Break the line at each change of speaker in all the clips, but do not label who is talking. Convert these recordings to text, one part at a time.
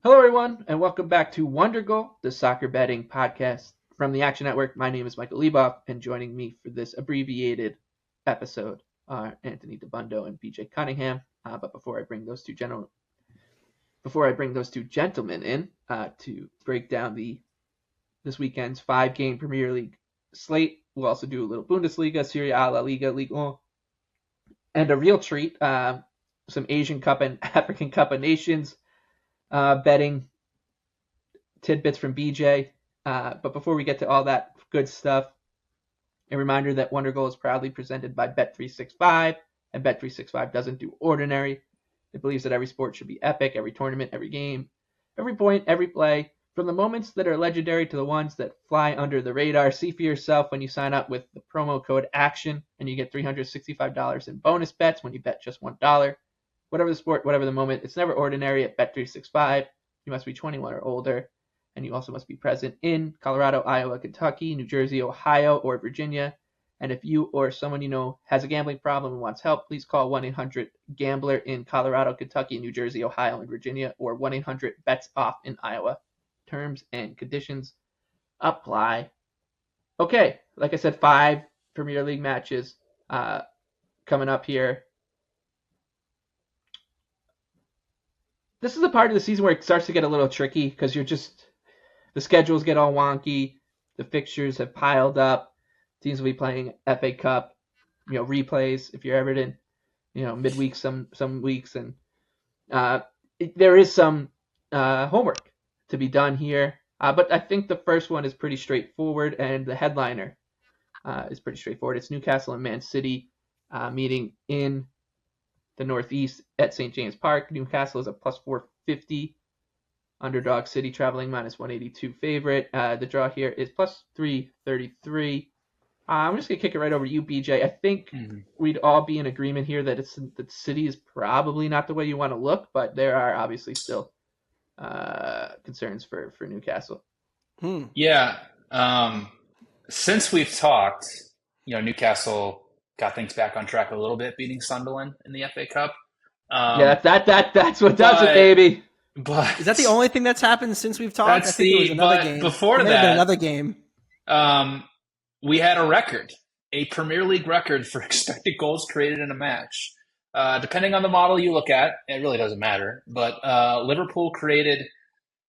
Hello, everyone, and welcome back to Wondergoal, the soccer betting podcast from the Action Network. My name is Michael Leboff, and joining me for this abbreviated episode are Anthony DeBundo and BJ Cunningham. But before I bring those two gentlemen in to break down this weekend's 5-game Premier League slate, we'll also do a little Bundesliga, Serie, La Liga, Ligue, and a real treat, some Asian Cup and African Cup of Nations betting tidbits from BJ. But before we get to all that good stuff, a reminder that Wondergoal is proudly presented by Bet365, and Bet365 doesn't do ordinary. It believes that every sport should be epic, every tournament, every game, every point, every play, from the moments that are legendary to the ones that fly under the radar. See for yourself when you sign up with the promo code ACTION, and you get $365 in bonus bets when you bet just $1. Whatever the sport, whatever the moment, it's never ordinary at Bet365. You must be 21 or older, and you also must be present in Colorado, Iowa, Kentucky, New Jersey, Ohio, or Virginia. And if you or someone you know has a gambling problem and wants help, please call 1-800-GAMBLER in Colorado, Kentucky, New Jersey, Ohio, and Virginia, or 1-800-BETS-OFF in Iowa. Terms and conditions apply. Okay, like I said, 5 Premier League matches coming up here. This is a part of the season where it starts to get a little tricky because the schedules get all wonky. The fixtures have piled up. Teams will be playing FA Cup, replays if you're Everton, midweek some weeks, and there is some homework to be done here. But I think the first one is pretty straightforward, and the headliner is pretty straightforward. It's Newcastle and Man City meeting in the Northeast at St. James Park. Newcastle is a plus 450. Underdog City traveling minus 182 favorite. The draw here is plus 333. I'm just going to kick it right over to you, BJ. I think we'd all be in agreement here that that City is probably not the way you want to look, but there are obviously still concerns for Newcastle.
Yeah. Since we've talked, Newcastle got things back on track a little bit, beating Sunderland in the FA Cup.
That's what does it, baby.
But is that the only thing that's happened since we've talked?
I think
there was another game.
Before that,
another game.
We had a Premier League record for expected goals created in a match. Depending on the model you look at, it really doesn't matter. But Liverpool created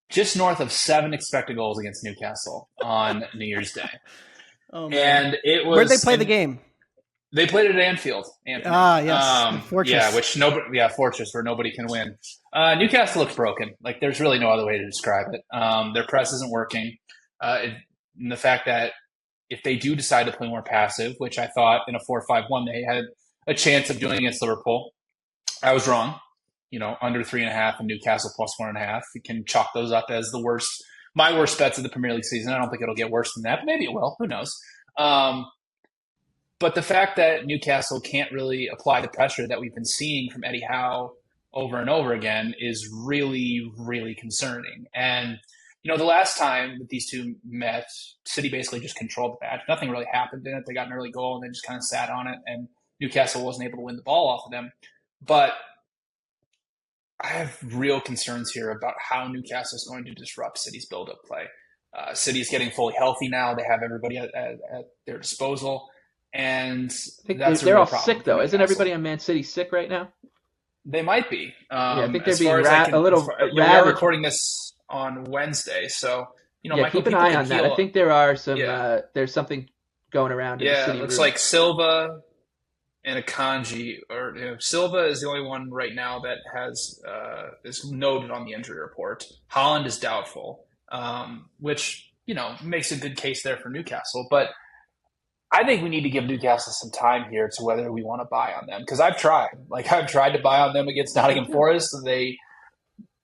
just north of 7 expected goals against Newcastle on New Year's Day.
Oh, man.
And it was.
Where'd they play the game?
They played it at Anfield. Anthony.
Yes. Fortress.
Yeah, Fortress, where nobody can win. Newcastle looks broken. Like, there's really no other way to describe it. Their press isn't working. And the fact that if they do decide to play more passive, which I thought in a 4-5-1 they had a chance of doing against Liverpool, I was wrong. Under 3.5 and Newcastle plus 1.5. You can chalk those up as my worst bets of the Premier League season. I don't think it'll get worse than that, but maybe it will. Who knows? But the fact that Newcastle can't really apply the pressure that we've been seeing from Eddie Howe over and over again is really, really concerning. And, the last time that these two met, City basically just controlled the match. Nothing really happened in it. They got an early goal and they just kind of sat on it, and Newcastle wasn't able to win the ball off of them. But I have real concerns here about how Newcastle is going to disrupt City's build-up play. City is getting fully healthy now. They have everybody at their disposal. And
they're all sick, though. Isn't everybody on Man City sick right now?
They might be.
I think they're being a little.
We're recording this on Wednesday, so Michael,
keep an eye on that. I think there are some. There's something going around. In the City
looks
room.
Like Silva and Akanji, or Silva is the only one right now that is noted on the injury report. Haaland is doubtful, which makes a good case there for Newcastle, but I think we need to give Newcastle some time here to whether we want to buy on them. Because I've tried. I've tried to buy on them against Nottingham Forest, and they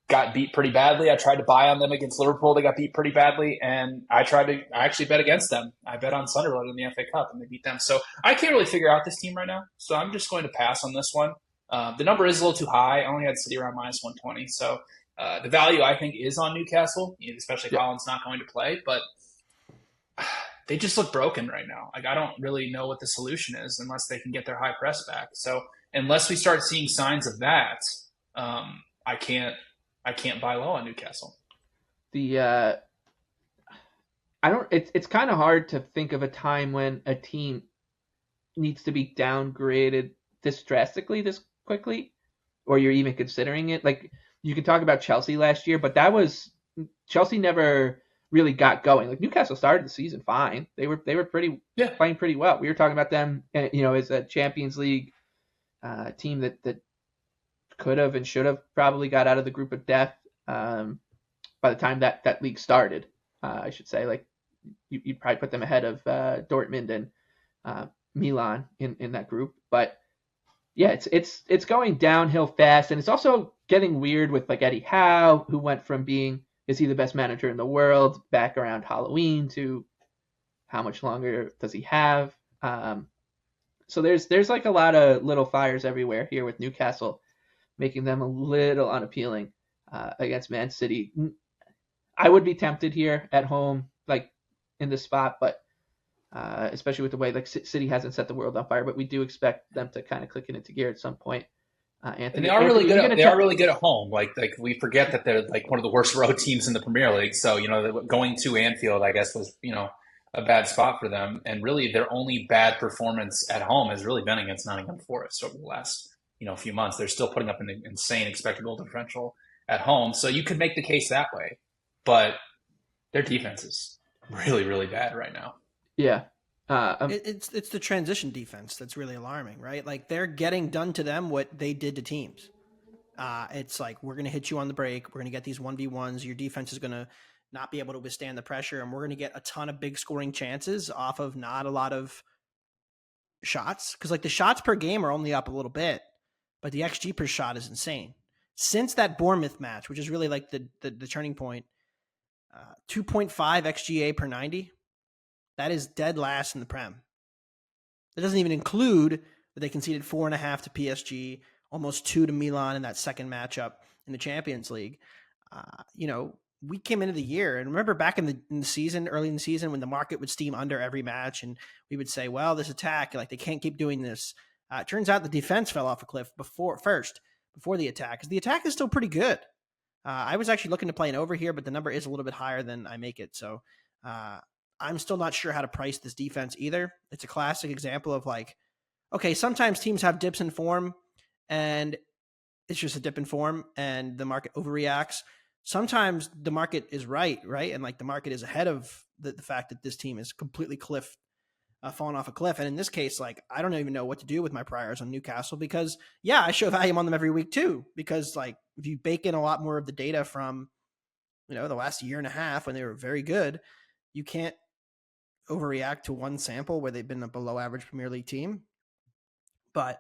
got beat pretty badly. I tried to buy on them against Liverpool. They got beat pretty badly. And I actually bet against them. I bet on Sunderland in the FA Cup, and they beat them. So I can't really figure out this team right now. So I'm just going to pass on this one. The number is a little too high. I only had City around minus 120. So the value, I think, is on Newcastle, especially if Haaland's not going to play. But they just look broken right now. I don't really know what the solution is unless they can get their high press back. So unless we start seeing signs of that, I can't I can't buy low on Newcastle.
It's kind of hard to think of a time when a team needs to be downgraded this drastically, this quickly, or you're even considering it. Like, you can talk about Chelsea last year, but Chelsea never really got going. Like, Newcastle started the season fine. They were playing pretty well. We were talking about them, as a Champions League team that could have and should have probably got out of the group of death by the time that league started. I should say, like, you'd probably put them ahead of Dortmund and Milan in that group. But yeah, it's going downhill fast, and it's also getting weird with like Eddie Howe, who went from being, is he the best manager in the world, back around Halloween, to how much longer does he have? So there's like a lot of little fires everywhere here with Newcastle, making them a little unappealing against Man City. I would be tempted here at home, like in this spot, but especially with the way like City hasn't set the world on fire, but we do expect them to kind of click it into gear at some point. Anthony,
and they are really good. They are really good at home. Like we forget that they're like one of the worst road teams in the Premier League. So going to Anfield, I guess, was a bad spot for them. And really, their only bad performance at home has really been against Nottingham Forest over the last few months. They're still putting up an insane expected goal differential at home. So you could make the case that way, but their defense is really, really bad right now.
Yeah.
It's the transition defense that's really alarming, right? Like, they're getting done to them what they did to teams. It's like, we're going to hit you on the break. We're going to get these 1v1s. Your defense is going to not be able to withstand the pressure, and we're going to get a ton of big scoring chances off of not a lot of shots. Because like the shots per game are only up a little bit, but the XG per shot is insane. Since that Bournemouth match, which is really like the turning point, 2.5 XGA per 90. That is dead last in the Prem. That doesn't even include that they conceded 4.5 to PSG, almost 2 to Milan in that second matchup in the Champions League. We came into the year, and remember back in the season, early in the season, when the market would steam under every match, and we would say, well, this attack, like, they can't keep doing this. It turns out the defense fell off a cliff before the attack, because the attack is still pretty good. I was actually looking to play an over here, but the number is a little bit higher than I make it. So I'm still not sure how to price this defense either. It's a classic example of like, okay, sometimes teams have dips in form and it's just a dip in form and the market overreacts. Sometimes the market is right? And like the market is ahead of the fact that this team is completely falling off a cliff. And in this case, like, I don't even know what to do with my priors on Newcastle because, yeah, I show value on them every week too, because like if you bake in a lot more of the data from, the last year and a half when they were very good, you can't overreact to one sample where they've been a below average Premier League team. But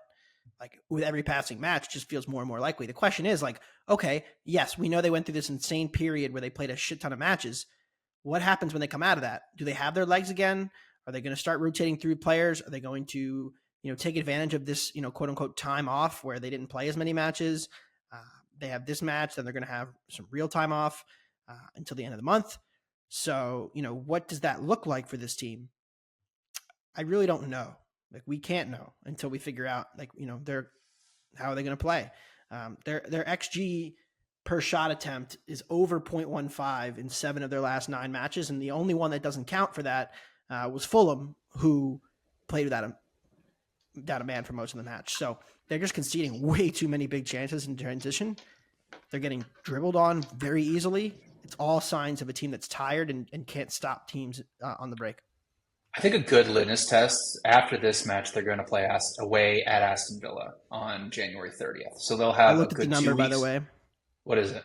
like with every passing match, it just feels more and more likely. The question is like, okay, yes, we know they went through this insane period where they played a shit ton of matches. What happens when they come out of that? Do they have their legs again? Are they going to start rotating through players? Are they going to, take advantage of this, quote unquote time off where they didn't play as many matches? They have this match, then they're going to have some real time off until the end of the month. So, what does that look like for this team? I really don't know. Like, we can't know until we figure out, like, how are they going to play? Their XG per shot attempt is over 0.15 in 7 of their last 9 matches. And the only one that doesn't count for that was Fulham, who played without a man for most of the match. So they're just conceding way too many big chances in transition. They're getting dribbled on very easily. It's all signs of a team that's tired and can't stop teams on the break.
I think a good litmus test after this match, they're going to play away at Aston Villa on January 30th. So they'll have
I looked at the number, by the way.
What is it?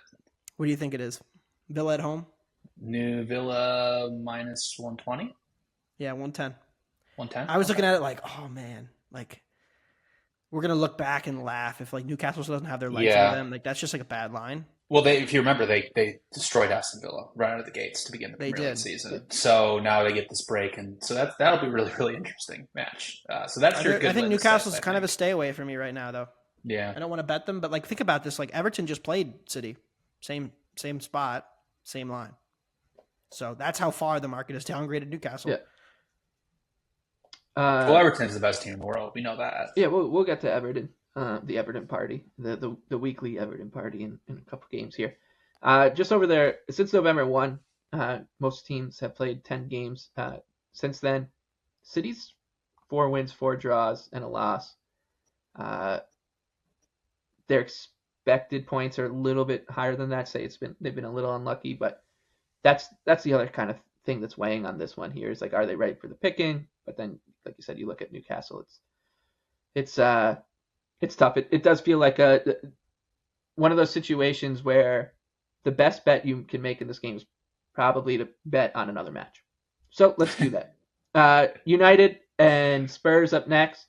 What do you think it is? Villa at home?
New Villa minus 120?
Yeah, 110.
110?
I was looking at it like, oh man, like we're going to look back and laugh if like Newcastle doesn't have their legs on them. Like that's just like a bad line.
Well, if you remember, they destroyed Aston Villa right out of the gates to begin the Premier League season. So now they get this break, and so that'll be a really, really interesting match. So that's your good.
I think Newcastle's kind of a stay away for me right now, though.
Yeah,
I don't want to bet them, but like think about this: like Everton just played City, same spot, same line. So that's how far the market has downgraded Newcastle.
Yeah.
Well, Everton's the best team in the world. We know that.
Yeah, we'll get to Everton. The Everton party, the weekly Everton party in a couple games here. Just over there, since November 1, most teams have played 10 games. Since then, City's 4 wins, 4 draws, and a loss. Their expected points are a little bit higher than that. Say they've been a little unlucky, but that's the other kind of thing that's weighing on this one here is like, are they ready for the picking? But then, like you said, you look at Newcastle, it's tough. It does feel like one of those situations where the best bet you can make in this game is probably to bet on another match. So let's do that. United and Spurs up next.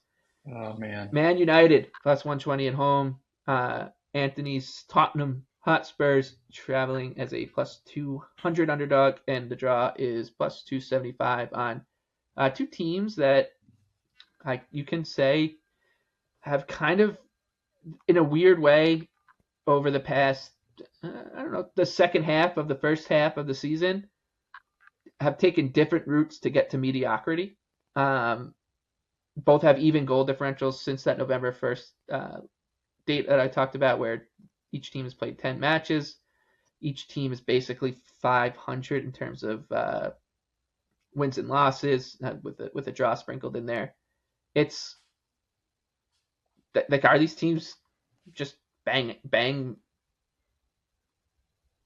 Oh, man.
Man United, plus 120 at home. Anthony's Tottenham Hotspurs traveling as a plus 200 underdog, and the draw is plus 275 on two teams that you can say have kind of, in a weird way, over the past, the second half of the first half of the season, have taken different routes to get to mediocrity. Both have even goal differentials since that November 1st date that I talked about, where each team has played 10 matches. Each team is basically 500 in terms of wins and losses, with a draw sprinkled in there. It's like, are these teams just bang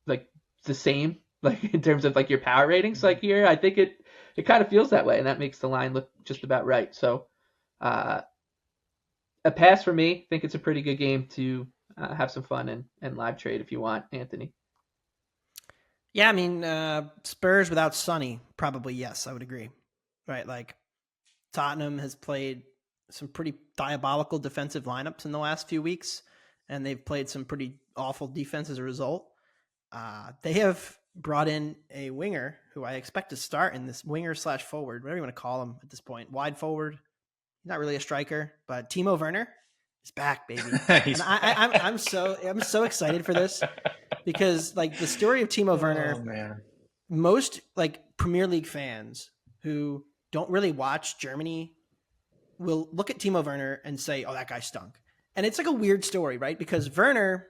like the same, like in terms of like your power ratings? Like here, I think it kind of feels that way, and that makes the line look just about right. So a pass for me. I think it's a pretty good game to have some fun and live trade if you want, Anthony.
Yeah, I mean, Spurs without Sonny, probably yes, I would agree. Right, like Tottenham has played some pretty diabolical defensive lineups in the last few weeks, and they've played some pretty awful defense as a result. They have brought in a winger who I expect to start in this winger/forward, whatever you want to call him at this point, wide forward. He's not really a striker, but Timo Werner is back, baby. And I'm so excited for this because like the story of Timo Werner,
man.
Most like Premier League fans who don't really watch Germany will look at Timo Werner and say, "Oh, that guy stunk." And it's like a weird story, right? Because Werner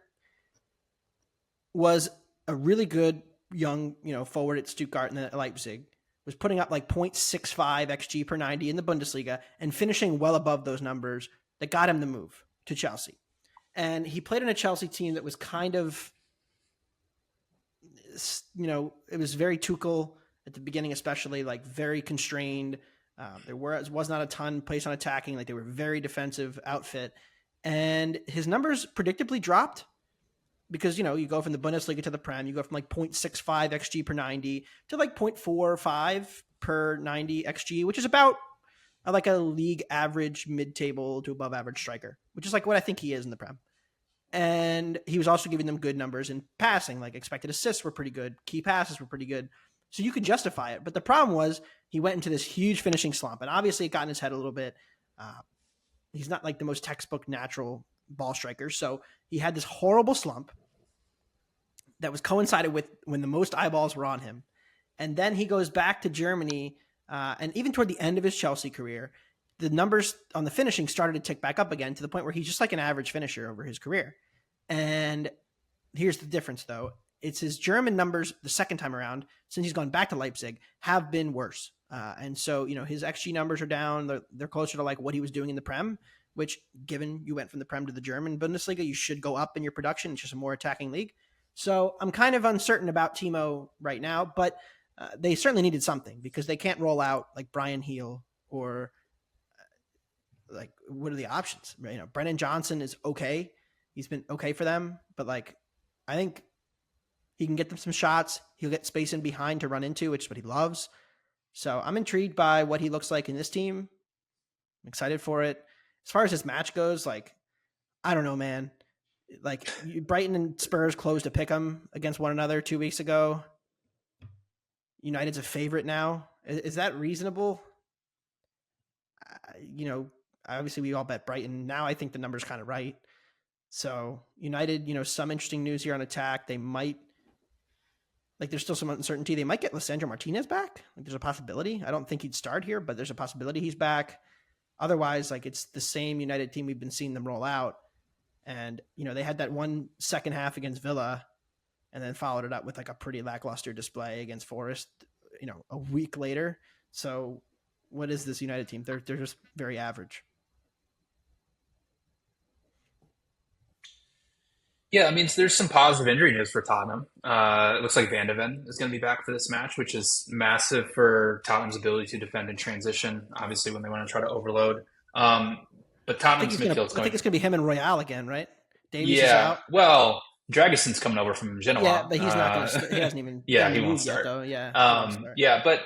was a really good young, forward at Stuttgart and then at Leipzig, was putting up like 0.65 XG per 90 in the Bundesliga and finishing well above those numbers that got him the move to Chelsea. And he played in a Chelsea team that was kind of, it was very Tuchel at the beginning, especially like very constrained. There was not a ton placed on attacking. Like they were very defensive outfit, and his numbers predictably dropped because, you go from the Bundesliga to the Prem, you go from like 0.65 XG per 90 to like 0.45 per 90 XG, which is about like a league average mid-table to above average striker, which is like what I think he is in the Prem. And he was also giving them good numbers in passing, like expected assists were pretty good. Key passes were pretty good. So you could justify it. But the problem was he went into this huge finishing slump, and obviously it got in his head a little bit. He's not like the most textbook natural ball striker. So he had this horrible slump that was coincided with when the most eyeballs were on him. And then he goes back to Germany. And even toward the end of his Chelsea career, the numbers on the finishing started to tick back up again to the point where he's just like an average finisher over his career. And here's the difference, though. It's his German numbers the second time around, since he's gone back to Leipzig, have been worse. And so, his XG numbers are down. They're closer to like what he was doing in the Prem, which, given you went from the Prem to the German Bundesliga, you should go up in your production. It's just a more attacking league. So I'm kind of uncertain about Timo right now, but they certainly needed something because they can't roll out like Brian Heel or like, what are the options? Brennan Johnson is okay. He's been okay for them, but like, I think he can get them some shots. He'll get space in behind to run into, which is what he loves. So I'm intrigued by what he looks like in this team. I'm excited for it. As far as his match goes, like, I don't know, man. Like Brighton and Spurs closed to pick 'em against one another 2 weeks ago. United's a favorite now. Is that reasonable? Obviously we all bet Brighton. Now I think the number's kind of right. So United, some interesting news here on attack. They might, like, there's still some uncertainty. They might get Lisandro Martinez back. Like, there's a possibility. I don't think he'd start here, but there's a possibility he's back. Otherwise, like, it's the same United team we've been seeing them roll out. And, they had that one second half against Villa and then followed it up with like a pretty lackluster display against Forest, a week later. So what is this United team? They're just very average.
Yeah, I mean, there's some positive injury news for Tottenham. It looks like Van de Ven is going to be back for this match, which is massive for Tottenham's ability to defend in transition, obviously, when they want to try to overload. But Tottenham's midfield's
I think it's going to be him and Royale again, right? Davies is
Yeah,
out.
well, Dragison's coming over from Genoa.
Yeah, but he's not going to he hasn't even
Yeah, he
done the
won't
move
start.
yet, though. Yeah,
Yeah, but,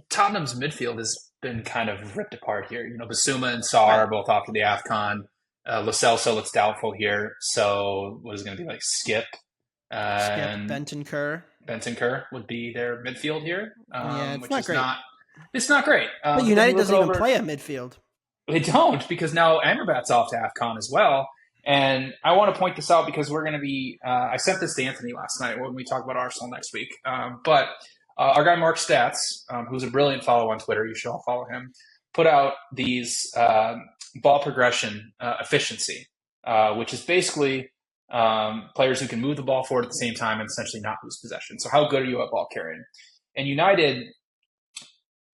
Tottenham's midfield has been kind of ripped apart here. Basuma and Sarr are both off to the AFCON. Lo Celso looks doubtful here. So what is it going to be like? Skip, Bentancur would be their midfield here.
Yeah, it's
which
not
is
great.
It's not great.
But United doesn't even play a midfield.
They don't, because now Amrabat's off to AFCON as well. And I want to point this out because we're going to be I sent this to Anthony last night when we talk about Arsenal next week. But our guy Mark Stats, who's a brilliant follow on Twitter, you should all follow him, put out these ball progression efficiency, which is basically players who can move the ball forward at the same time and essentially not lose possession. So how good are you at ball carrying? And United,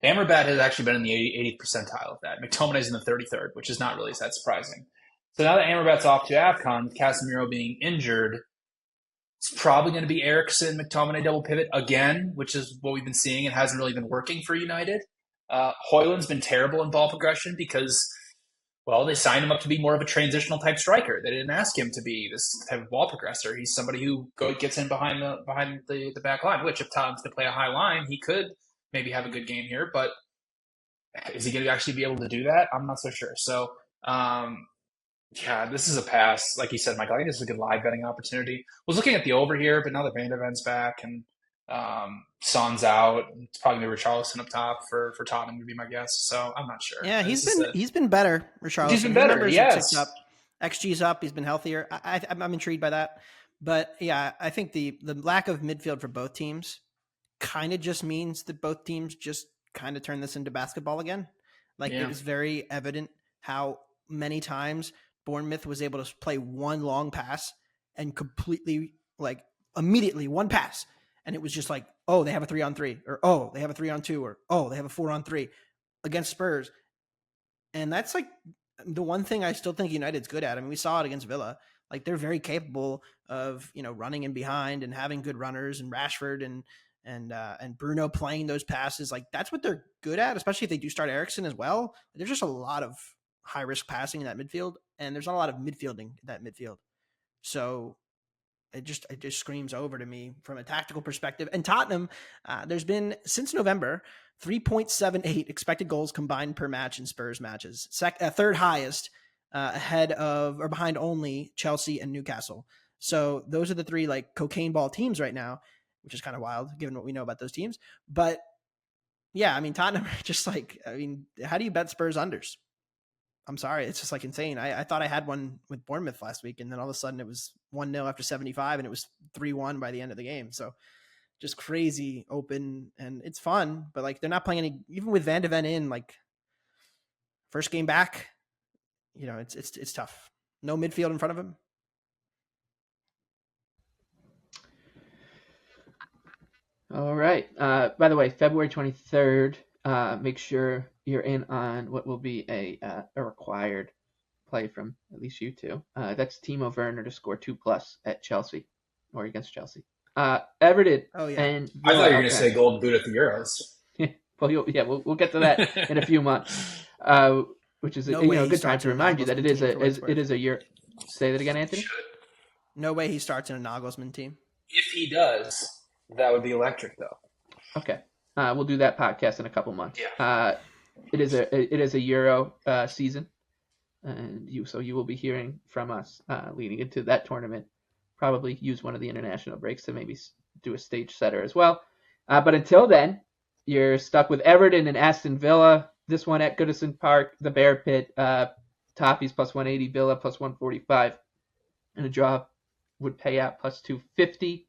Amrabat has actually been in the 80th percentile of that. McTominay's in the 33rd, which is not really that surprising. So now that Amrabat's off to AFCON, with Casemiro being injured, it's probably going to be Eriksen, McTominay double pivot again, which is what we've been seeing and hasn't really been working for United. Højlund's been terrible in ball progression because, well, they signed him up to be more of a transitional type striker. They didn't ask him to be this type of ball progressor. He's somebody who gets in behind the back line, which if Tottenham's to play a high line, he could maybe have a good game here. But is he going to actually be able to do that? I'm not so sure. So, this is a pass. Like you said, Michael, I think this is a good live betting opportunity. I was looking at the over here, but now that Van de Ven's back and Son's out, it's probably going to be Richarlison up top for Tottenham would be my guess. So I'm not sure.
Yeah, he's been better, Richarlison.
He's been better, yes.
Up. XG's up. He's been healthier. I'm intrigued by that. But yeah, I think the lack of midfield for both teams kind of just means that both teams just kind of turn this into basketball again. It was very evident how many times Bournemouth was able to play one long pass and completely, immediately one pass. And it was just like, oh, they have a 3-on-3, or oh, they have a 3-on-2, or oh, they have a 4-on-3 against Spurs. And that's the one thing I still think United's good at. I mean, we saw it against Villa. They're very capable of, running in behind and having good runners, and Rashford and Bruno playing those passes. That's what they're good at, especially if they do start Eriksen as well. There's just a lot of high risk passing in that midfield, and there's not a lot of midfielding in that midfield. So it just screams over to me from a tactical perspective. And Tottenham, there's been since November 3.78 expected goals combined per match in Spurs matches, third highest, ahead of or behind only Chelsea and Newcastle. So those are the three cocaine ball teams right now, which is kind of wild given what we know about those teams. But yeah, I mean, Tottenham are just how do you bet Spurs unders? I'm sorry. It's just insane. I thought I had one with Bournemouth last week, and then all of a sudden it was 1-0 after 75 and it was 3-1 by the end of the game. So just crazy open, and it's fun, but they're not playing any, even with Van de Ven in, first game back, it's tough. No midfield in front of him.
All right. By the way, February 23rd, make sure you're in on what will be a required play from at least you two. That's Timo Werner to score 2+ at Chelsea or against Chelsea. Everton.
Oh yeah.
And
I thought you were going to say Golden Boot at the Euros.
Well, we'll get to that in a few months. Which is a good time to remind you that it is a year. Say that again, Anthony.
No way he starts in a Nagelsmann team.
If he does, that would be electric, though.
Okay. We'll do that podcast in a couple months.
Yeah.
It is a Euro season, and you will be hearing from us leading into that tournament. Probably use one of the international breaks to maybe do a stage setter as well. But until then, you're stuck with Everton and Aston Villa. This one at Goodison Park, the Bear Pit. Toffees +180, Villa +145, and a draw would pay out +250.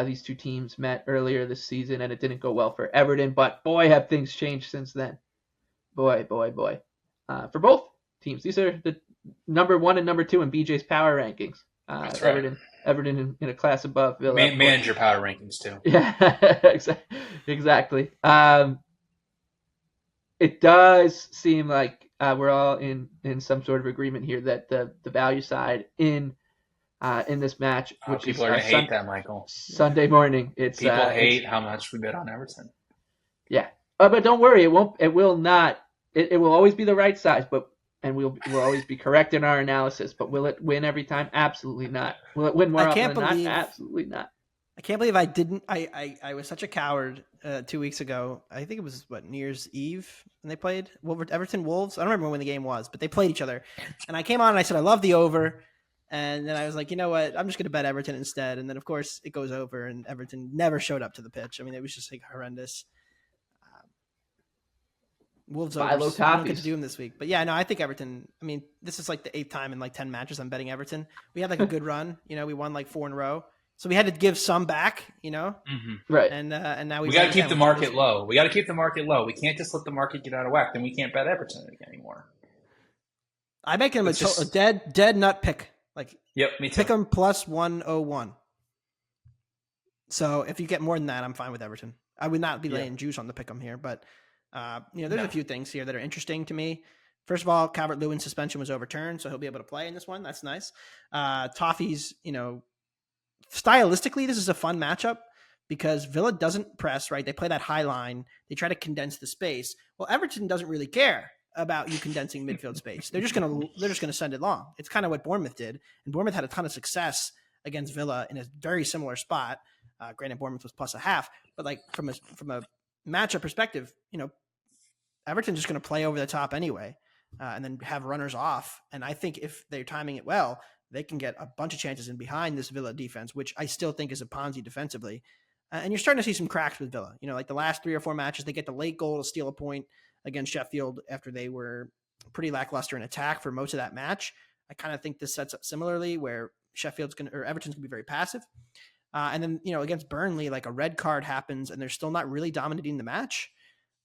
These two teams met earlier this season, and it didn't go well for Everton. But boy, have things changed since then. Boy. For both teams, these are the number 1 and number 2 in BJ's power rankings.
That's
Everton
right.
Everton in a class above Villa.
Manage your power rankings too.
Yeah, exactly. It does seem like we're all in some sort of agreement here that the value side in this match, which
people
is
are gonna hate that, Michael.
Sunday morning.
People hate how much we bet on Everton.
Yeah, but don't worry, it won't. It will not. It will always be the right size, and we'll always be correct in our analysis. But will it win every time? Absolutely not. Will it win more often than not? Absolutely not.
I can't believe I didn't. I was such a coward 2 weeks ago. I think it was New Year's Eve when they played Everton Wolves. I don't remember when the game was, but they played each other. And I came on and I said I love the over. And then I was like, you know what? I'm just going to bet Everton instead. And then of course it goes over, and Everton never showed up to the pitch. I mean, it was just like horrendous. Wolves over. I don't get to do them this week, but yeah, no, I think Everton. I mean, this is like the 8th time in like 10 matches I'm betting Everton. We had like a good run. We won like 4 in a row. So we had to give some back,
right?
And now
we got to keep the market low. We got to keep the market low. We can't just let the market get out of whack. Then we can't bet Everton anymore.
I make him a dead nut pick. Like,
yep, me too.
Pick him plus 101. So if you get more than that, I'm fine with Everton. I would not be laying juice on the pick 'em here, but there's a few things here that are interesting to me. First of all, Calvert-Lewin's suspension was overturned, so he'll be able to play in this one. That's nice. Toffee's, stylistically, this is a fun matchup because Villa doesn't press, right? They play that high line. They try to condense the space. Well, Everton doesn't really care about you condensing midfield space. They're just gonna send it long. It's kind of what Bournemouth did, and Bournemouth had a ton of success against Villa in a very similar spot. Granted, Bournemouth was plus a half, but like from a matchup perspective, Everton's just going to play over the top anyway, and then have runners off. And I think if they're timing it well, they can get a bunch of chances in behind this Villa defense, which I still think is a Ponzi defensively. And you're starting to see some cracks with Villa. Like the last 3 or 4 matches, they get the late goal to steal a point against Sheffield after they were pretty lackluster in attack for most of that match. I kind of think this sets up similarly where Everton's going to be very passive. And then, against Burnley, like a red card happens and they're still not really dominating the match.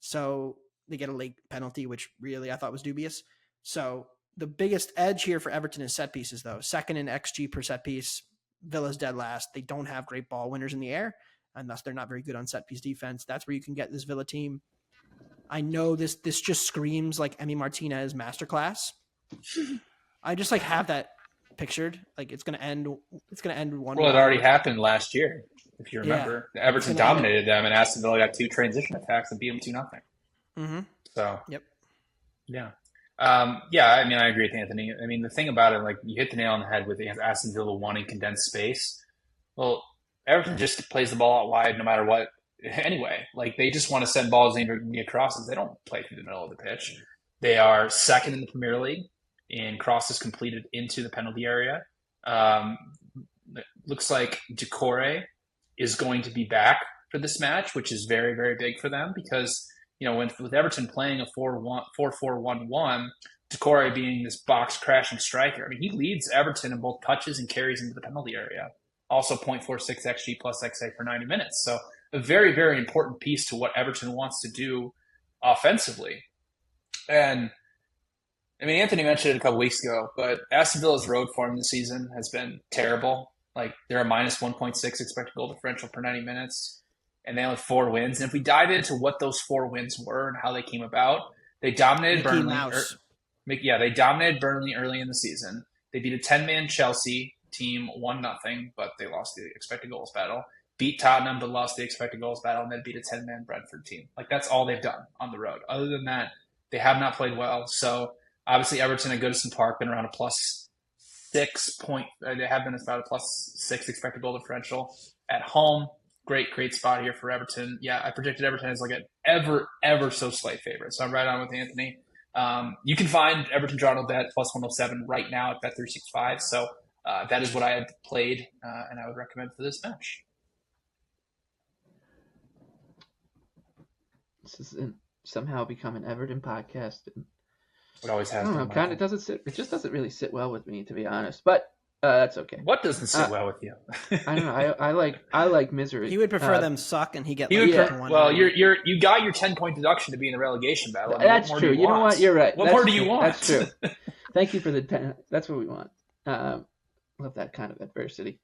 So they get a late penalty, which really I thought was dubious. So the biggest edge here for Everton is set pieces, though. Second in XG per set piece. Villa's dead last. They don't have great ball winners in the air, and thus they're not very good on set piece defense. That's where you can get this Villa team. I know this just screams like Emi Martinez masterclass. I just have that pictured. Like it's gonna end 1.
Well, it already happened last year, if you remember. Yeah, Everton dominated them, and Aston Villa got 2 transition attacks and beat them 2-0.
Mm-hmm.
So
yep.
Yeah. I mean, I agree with Anthony. I mean, the thing about it, like you hit the nail on the head with Aston Villa wanting condensed space. Well, Everton just plays the ball out wide no matter what. Anyway, like they just want to send balls via crosses. They don't play through the middle of the pitch. They are second in the Premier League in crosses completed into the penalty area. It looks like Decore is going to be back for this match, which is very, very big for them because with Everton playing a 4-4-1-1, Decore being this box crashing striker. I mean, he leads Everton in both touches and carries into the penalty area. Also 0.46 XG plus XA for 90 minutes. So a very, very important piece to what Everton wants to do offensively. And I mean, Anthony mentioned it a couple weeks ago, but Aston Villa's road form this season has been terrible. Like they're a minus 1.6 expected goal differential per 90 minutes. And they only have 4 wins. And if we dive into what those 4 wins were and how they came about, they dominated Burnley. They dominated Burnley early in the season. They beat a 10-man Chelsea team 1-0, but they lost the expected goals battle. Beat Tottenham, but lost the expected goals battle, and then beat a 10-man Brentford team. Like that's all they've done on the road. Other than that, they have not played well. So obviously, Everton at Goodison Park been around a plus 6 point. They have been about a plus 6 expected goal differential at home. Great spot here for Everton. Yeah, I predicted Everton as like an ever so slight favorite. So I'm right on with Anthony. You can find Everton draw no bet plus 107 right now at Bet365. So that is what I had played, and I would recommend for this match.
This is somehow become an Everton podcast.
It always has.
I don't know. Kind of doesn't sit. It just doesn't really sit well with me, to be honest. But that's okay.
What doesn't sit well with you?
I don't know. I like misery.
He would prefer them suck, and he get.
Well, you got your 10-point deduction to be in the relegation battle.
That's true. You know what? You're right.
What more do you want?
That's true. Thank you for the 10. That's what we want. Love that kind of adversity.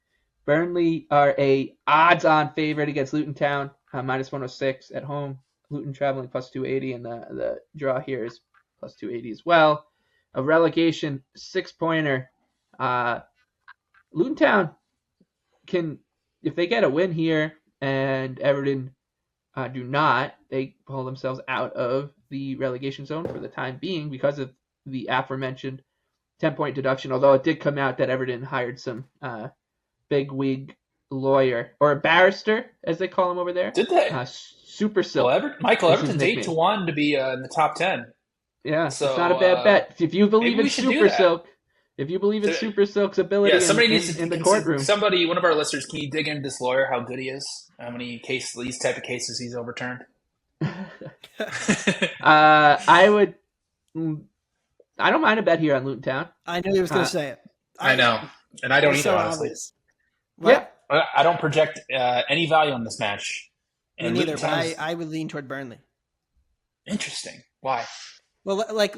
Burnley are a odds-on favorite against Luton Town, minus 106 at home. Luton traveling plus 280, and the draw here is plus 280 as well. A relegation 6-pointer. Luton Town can, if they get a win here and Everton do not, they pull themselves out of the relegation zone for the time being because of the aforementioned 10-point deduction, although it did come out that Everton hired some big-wig lawyer, or a barrister, as they call him over there.
Did they?
Super Silk.
Well, Michael Everton's 8-1 to be in the top 10.
Yeah, so, it's not a bad bet. If you believe in Super Silk, Super Silk's ability in the courtroom.
Somebody, one of our listeners, can you dig into this lawyer, how good he is? How many cases, these type of cases he's overturned?
I don't mind a bet here on Luton Town.
I knew he was going to say it.
I know. And I don't either, honestly.
Yeah.
I don't project any value on this match.
Me neither, but I would lean toward Burnley.
Interesting. Why?
Well, like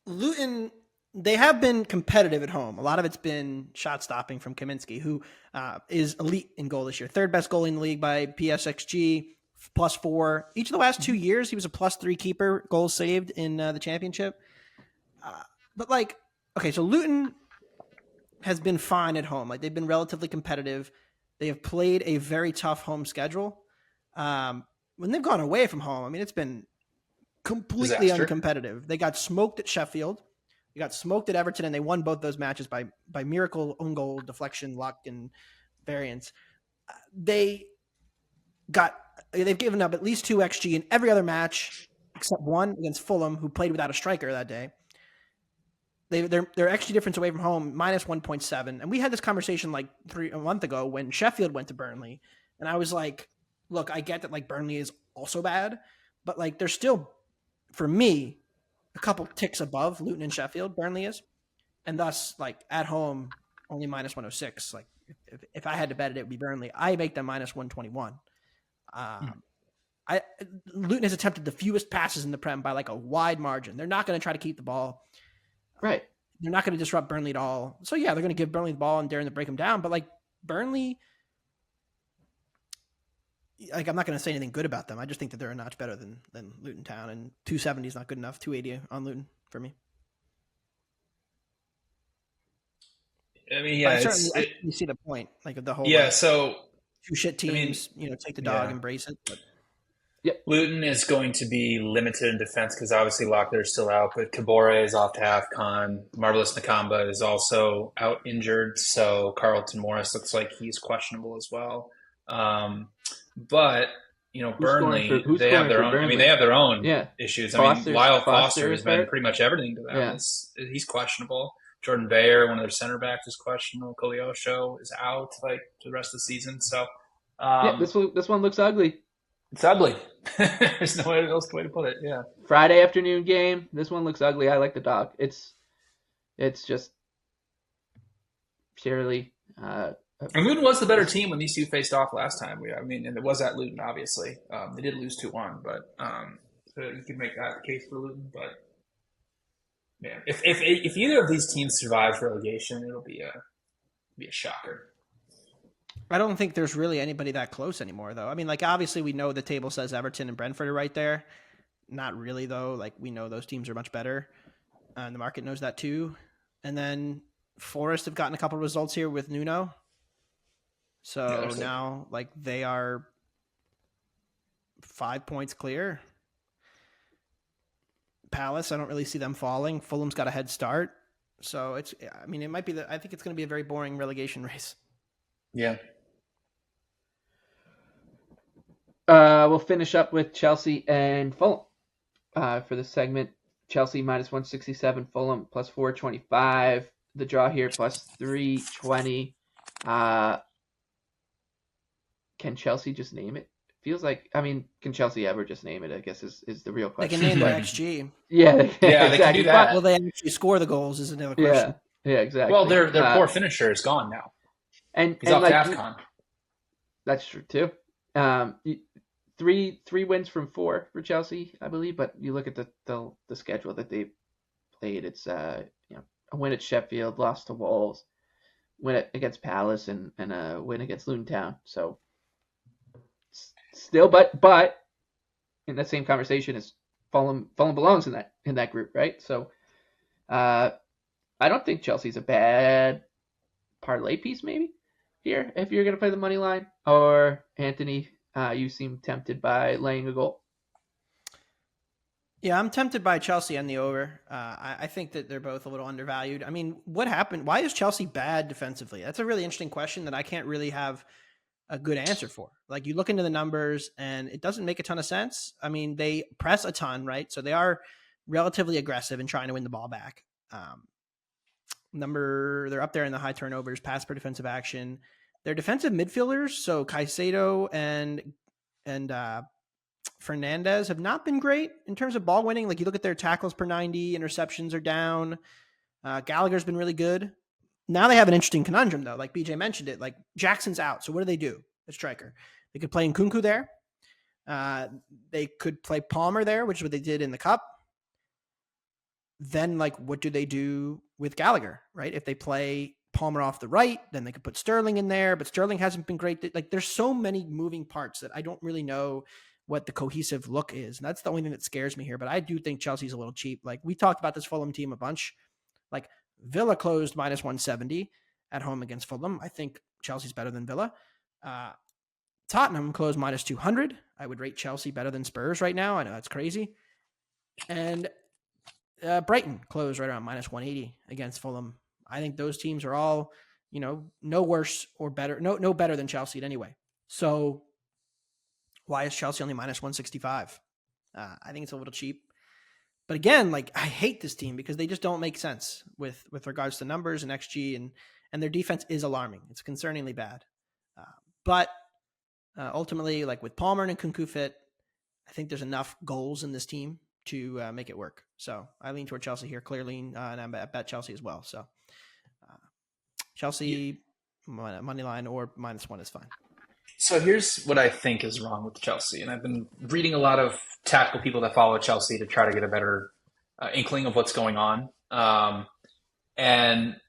Luton, they have been competitive at home. A lot of it's been shot stopping from Kaminsky, who is elite in goal this year. Third best goalie in the league by PSXG, +4. Each of the last 2 years, he was a +3 keeper, goals saved in the championship. But like, okay, so Luton has been fine at home. Like, they've been relatively competitive. They have played a very tough home schedule. When they've gone away from home, I mean, it's been completely uncompetitive. They got smoked at Sheffield. They got smoked at Everton, and they won both those matches by miracle, own goal, deflection, luck, and variance. They've given up at least 2 XG in every other match except one against Fulham, who played without a striker that day. Their XG difference away from home, minus 1.7. And we had this conversation like a month ago when Sheffield went to Burnley. And I was like, look, I get that like Burnley is also bad, but like they're still, for me, a couple ticks above Luton and Sheffield, Burnley is. And thus, like at home, only minus 106. Like if I had to bet it, it would be Burnley. I make them minus 121. Luton has attempted the fewest passes in the Prem by like a wide margin. They're not going to try to keep the ball.
Right.
They're not going to disrupt Burnley at all. So, yeah, they're going to give Burnley the ball and daring to break them down. But, like, Burnley, like, I'm not going to say anything good about them. I just think that they're a notch better than Luton Town. And 270 is not good enough. 280 on Luton for me.
I mean, yeah.
You see the point. Like, of the whole.
Yeah, so.
2 shit teams, take the dog, embrace it. But.
Yep. Luton is going to be limited in defense because obviously Locklear is still out, but Kabore is off to AFCON. Marvelous Nakamba is also out injured, so Carlton Morris looks like he's questionable as well. But Burnley, they have their own. Burnley? I mean, they have their own issues. I mean, Lyle Foster has been pretty much everything to them. Yeah. He's questionable. Jordan Bayer, one of their center backs, is questionable. Koleosho is out like for the rest of the season. So,
this one looks ugly.
It's ugly. There's no else way to put it. Yeah.
Friday afternoon game. This one looks ugly. I like the dog. It's just purely. And
Luton was the better team when these two faced off last time. And it was at Luton, obviously. They did lose 2-1, but so you could make that case for Luton. But man, if either of these teams survives relegation, it'll be a shocker.
I don't think there's really anybody that close anymore, though. I mean, like, obviously we know the table says Everton and Brentford are right there. Not really, though. Like, we know those teams are much better. And the market knows that, too. And then Forest have gotten a couple of results here with Nuno. So now, like, they are 5 points clear. Palace, I don't really see them falling. Fulham's got a head start. So, it might be I think it's going to be a very boring relegation race.
Yeah.
We'll finish up with Chelsea and Fulham for this segment. Chelsea minus 167, Fulham plus 425. The draw here plus 320. Can Chelsea just name it? Feels like, can Chelsea ever just name it? I guess is the real question.
They can name their XG.
Yeah,
exactly. They can do that.
Will they actually score the goals is another question.
Yeah, exactly.
Well, their poor finisher is gone now.
And
he's off to AFCON.
That's true too. Three wins from 4 for Chelsea, I believe. But you look at the schedule that they've played. It's a win at Sheffield, lost to Wolves, win against Palace and a win against Luton Town. So still, but in that same conversation is Fulham belongs in that group, right? So I don't think Chelsea's a bad parlay piece maybe here if you're going to play the money line. Or Anthony, you seem tempted by laying a goal.
Yeah, I'm tempted by Chelsea and the over. I think that they're both a little undervalued. I mean, what happened? Why is Chelsea bad defensively? That's a really interesting question that I can't really have a good answer for. Like, you look into the numbers and it doesn't make a ton of sense. I mean, they press a ton, right? So they are relatively aggressive in trying to win the ball back. They're up there in the high turnovers, pass per defensive action. They're defensive midfielders, so Caicedo and Fernandez have not been great in terms of ball winning. Like, you look at their tackles per 90, interceptions are down. Gallagher's been really good. Now they have an interesting conundrum, though. Like BJ mentioned it, like Jackson's out. So what do? A striker. They could play Nkunku there. They could play Palmer there, which is what they did in the Cup. Then, like, what do they do with Gallagher, right? If they play Palmer off the right, then they could put Sterling in there, but Sterling hasn't been great. Like, there's so many moving parts that I don't really know what the cohesive look is. And that's the only thing that scares me here. But I do think Chelsea's a little cheap. Like, we talked about this Fulham team a bunch. Like, Villa closed minus 170 at home against Fulham. I think Chelsea's better than Villa. Tottenham closed minus 200. I would rate Chelsea better than Spurs right now. I know that's crazy. And Brighton closed right around minus 180 against Fulham. I think those teams are all, no worse or better, no better than Chelsea anyway. So why is Chelsea only minus 165? I think it's a little cheap. But again, like, I hate this team because they just don't make sense with regards to numbers and XG, and their defense is alarming. It's concerningly bad. But ultimately, like, with Palmer and Nkunku fit, I think there's enough goals in this team to make it work. So I lean toward Chelsea here, clearly, and I bet Chelsea as well. So Chelsea money line or -1 is fine.
So here's what I think is wrong with Chelsea. And I've been reading a lot of tactical people that follow Chelsea to try to get a better inkling of what's going on. And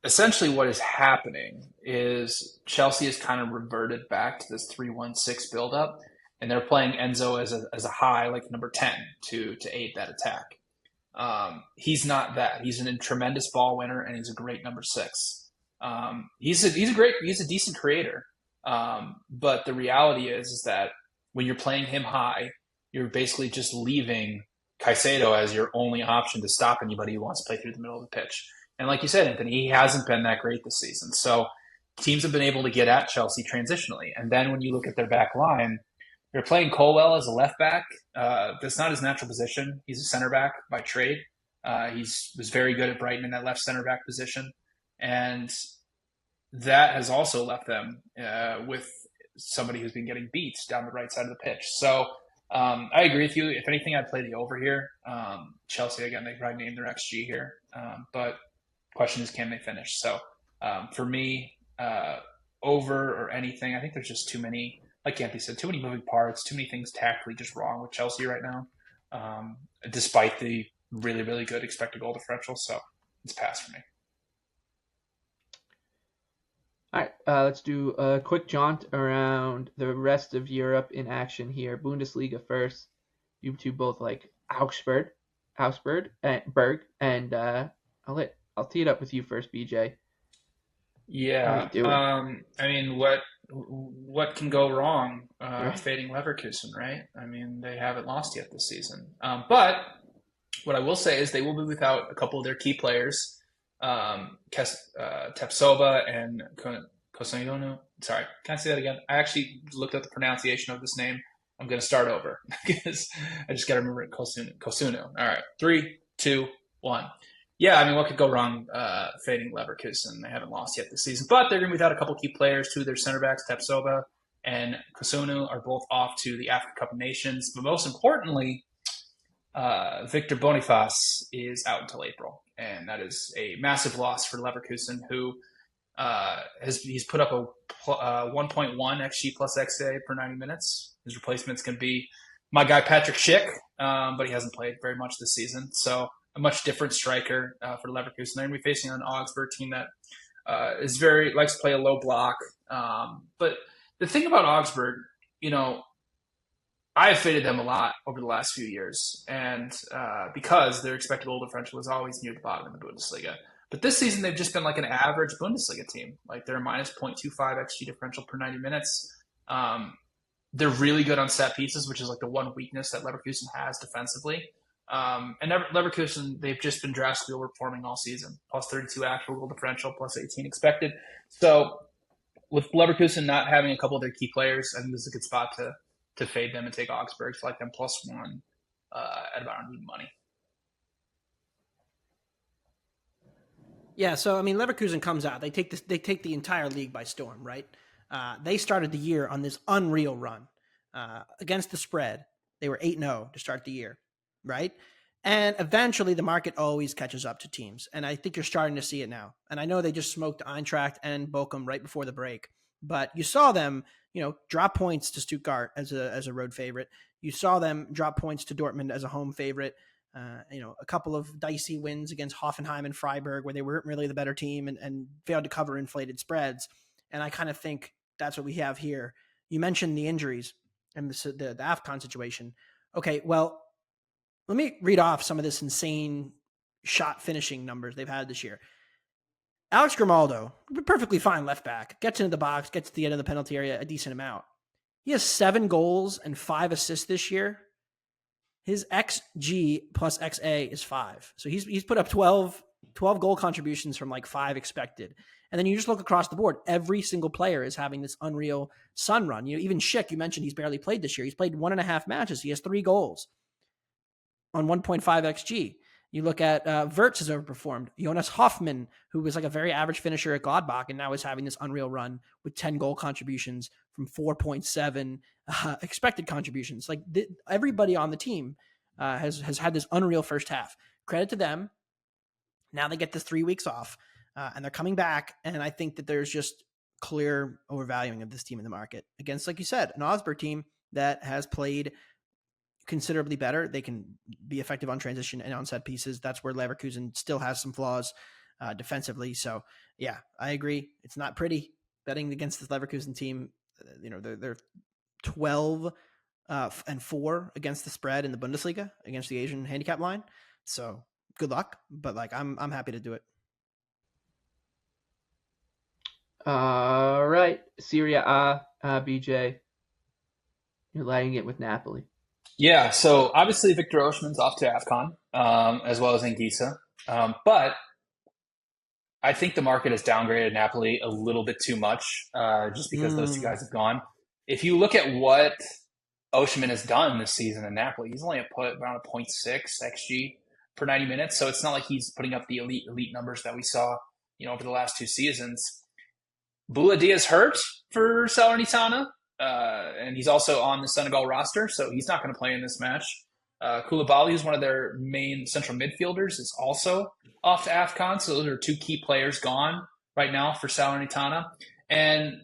essentially what is happening is Chelsea has kind of reverted back to this 3-1-6 buildup. And they're playing Enzo as a high, like number 10, to aid that attack. He's not that. He's a tremendous ball winner, and he's a great number 6. He's a decent creator. But the reality is that when you're playing him high, you're basically just leaving Caicedo as your only option to stop anybody who wants to play through the middle of the pitch. And like you said, Anthony, he hasn't been that great this season. So teams have been able to get at Chelsea transitionally. And then when you look at their back line, they're playing Colwell as a left back. That's not his natural position. He's a center back by trade. He was very good at Brighton in that left center back position. And that has also left them with somebody who's been getting beat down the right side of the pitch. So I agree with you. If anything, I'd play the over here. Chelsea, again, they probably named their XG here. But question is, can they finish? So for me, over or anything, I think there's just too many, like Anthony said, too many moving parts, too many things tactically just wrong with Chelsea right now, despite the really, really good expected goal differential. So it's pass for me.
All right, let's do a quick jaunt around the rest of Europe in action here. Bundesliga first. You two both like Augsburg, and Berg, and I'll tee it up with you first, BJ.
Yeah, I mean, what can go wrong? Fading Leverkusen, right? I mean, they haven't lost yet this season. But what I will say is they will be without a couple of their key players. Tepsova and Kosunu. Sorry, can I say that again? I actually looked at the pronunciation of this name. I'm going to start over because I just got to remember it. Kosunu. All right, 3, 2, 1. Yeah, I mean, what could go wrong fading Leverkusen? They haven't lost yet this season, but they're going to be without a couple key players. 2 of their center backs, Tepsova and Kosunu, are both off to the Africa Cup of Nations. But most importantly, Victor Boniface is out until April. And that is a massive loss for Leverkusen, who he's put up a 1.1 XG plus XA per 90 minutes. His replacement's going to be my guy Patrick Schick, but he hasn't played very much this season. So a much different striker for Leverkusen. They're going to be facing an Augsburg team that likes to play a low block. But the thing about Augsburg, I have faded them a lot over the last few years, and because their expected goal differential was always near the bottom in the Bundesliga. But this season, they've just been like an average Bundesliga team. Like they're a minus 0.25 XG differential per 90 minutes. They're really good on set pieces, which is like the one weakness that Leverkusen has defensively. And Leverkusen, they've just been drastically overperforming all season. Plus 32 actual goal differential, plus 18 expected. So with Leverkusen not having a couple of their key players, I think this is a good spot to fade them and take Augsburg to like them +1 at about even money.
Yeah, so I mean, Leverkusen comes out. They take the entire league by storm, right? They started the year on this unreal run against the spread. They were 8-0 to start the year, right? And eventually, the market always catches up to teams, and I think you're starting to see it now. And I know they just smoked Eintracht and Bochum right before the break, but you saw them, drop points to Stuttgart as a road favorite. You saw them drop points to Dortmund as a home favorite. A couple of dicey wins against Hoffenheim and Freiburg where they weren't really the better team and failed to cover inflated spreads. And I kind of think that's what we have here. You mentioned the injuries and the AFCON situation. Okay, well, let me read off some of this insane shot finishing numbers they've had this year. Alex Grimaldo, perfectly fine left back, gets into the box, gets to the end of the penalty area a decent amount. He has 7 goals and 5 assists this year. His XG plus XA is 5. So he's put up 12 goal contributions from like 5 expected. And then you just look across the board. Every single player is having this unreal sun run. Even Schick, you mentioned he's barely played this year. He's played 1.5 matches. He has 3 goals on 1.5 XG. You look at Wirtz has overperformed. Jonas Hoffmann, who was like a very average finisher at Gladbach and now is having this unreal run with 10 goal contributions from 4.7 expected contributions. Like everybody on the team has had this unreal first half. Credit to them. Now they get this 3 weeks off and they're coming back. And I think that there's just clear overvaluing of this team in the market against, like you said, an Augsburg team that has played considerably better. They can be effective on transition and on set pieces. That's where Leverkusen still has some flaws defensively. So yeah, I agree. It's not pretty betting against this Leverkusen team. They're 12 and 4 against the spread in the Bundesliga against the Asian handicap line. So good luck, but like I'm happy to do it.
All right, Serie A, BJ, you're lighting it with Napoli.
Yeah, so obviously Victor Osimhen's off to AFCON, as well as Anguissa. But I think the market has downgraded Napoli a little bit too much, just because those two guys have gone. If you look at what Osimhen has done this season in Napoli, he's only put around a 0.6 XG per 90 minutes. So it's not like he's putting up the elite numbers that we saw, over the last 2 seasons. Bouladia is hurt for Salernitana. And he's also on the Senegal roster, so he's not going to play in this match. Koulibaly, who's one of their main central midfielders, is also off to AFCON, so those are 2 key players gone right now for Salernitana. And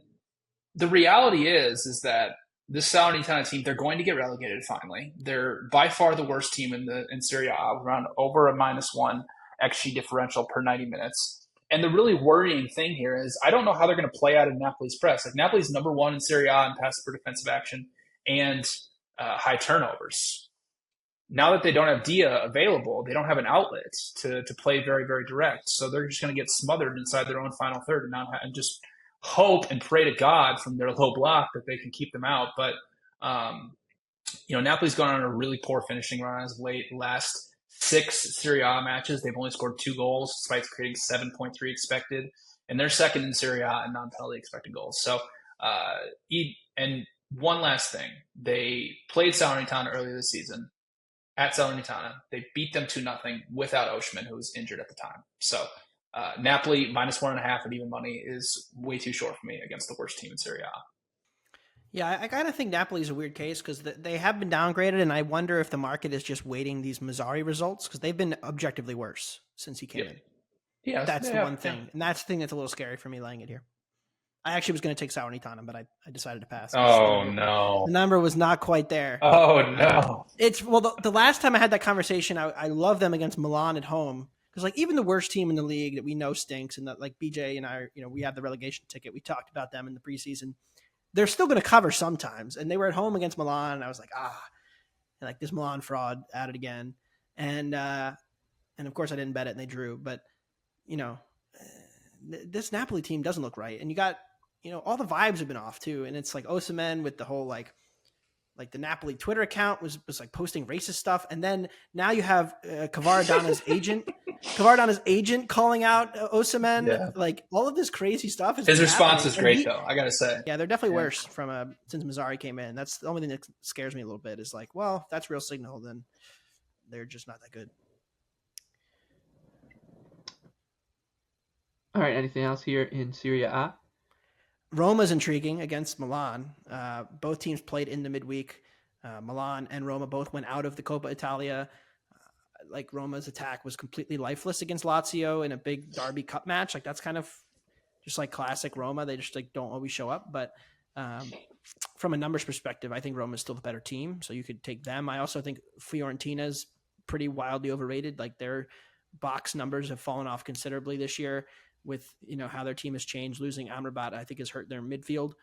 the reality is that this Salernitana team, they're going to get relegated finally. They're by far the worst team in Serie A, around over a -1 XG differential per 90 minutes. And the really worrying thing here is I don't know how they're going to play out in Napoli's press. Like Napoli's number 1 in Serie A in passes per defensive action and high turnovers. Now that they don't have Dia available, they don't have an outlet to play very, very direct. So they're just going to get smothered inside their own final third and just hope and pray to God from their low block that they can keep them out. But, Napoli's gone on a really poor finishing run as of late. Last 6 Serie A matches, they've only scored 2 goals, despite creating 7.3 expected. And they're second in Serie A in non-penalty expected goals. So, and one last thing. They played Salernitana earlier this season at Salernitana. They beat them 2-0 without Osimhen, who was injured at the time. So, Napoli -1.5 at even money is way too short for me against the worst team in Serie A.
Yeah, I kind of think Napoli is a weird case because they have been downgraded, and I wonder if the market is just waiting these Mazzari results because they've been objectively worse since he came in.
Yeah,
that's the one thing. Yeah. And that's the thing that's a little scary for me laying it here. I actually was going to take Salernitana, but I decided to pass.
Oh, no.
The number was not quite there.
Oh, no.
The last time I had that conversation, I love them against Milan at home. Because like even the worst team in the league that we know stinks, and that like BJ and I, we have the relegation ticket. We talked about them in the preseason. They're still going to cover sometimes, and they were at home against Milan. And I was like, like this Milan fraud at it again, and of course I didn't bet it, and they drew. But this Napoli team doesn't look right, and you got all the vibes have been off too, and it's like Osimhen with the whole like the Napoli Twitter account was like posting racist stuff, and then now you have Kvaradana's agent calling out Osimhen.
Yeah.
Like all of this crazy stuff is
his response is great though, I gotta say.
Yeah, they're definitely worse from since Mazzari came in. That's the only thing that scares me a little bit is like, well, if that's real signal, then they're just not that good.
All right, anything else here in Serie A?
Roma's intriguing against Milan. Both teams played in the midweek. Milan and Roma both went out of the Coppa Italia. Like Roma's attack was completely lifeless against Lazio in a big Derby Cup match. Like that's kind of just like classic Roma. They just like don't always show up. But from a numbers perspective, I think Roma's still the better team. So you could take them. I also think Fiorentina's pretty wildly overrated. Like their box numbers have fallen off considerably this year with, how their team has changed. Losing Amrabat, I think, has hurt their midfield.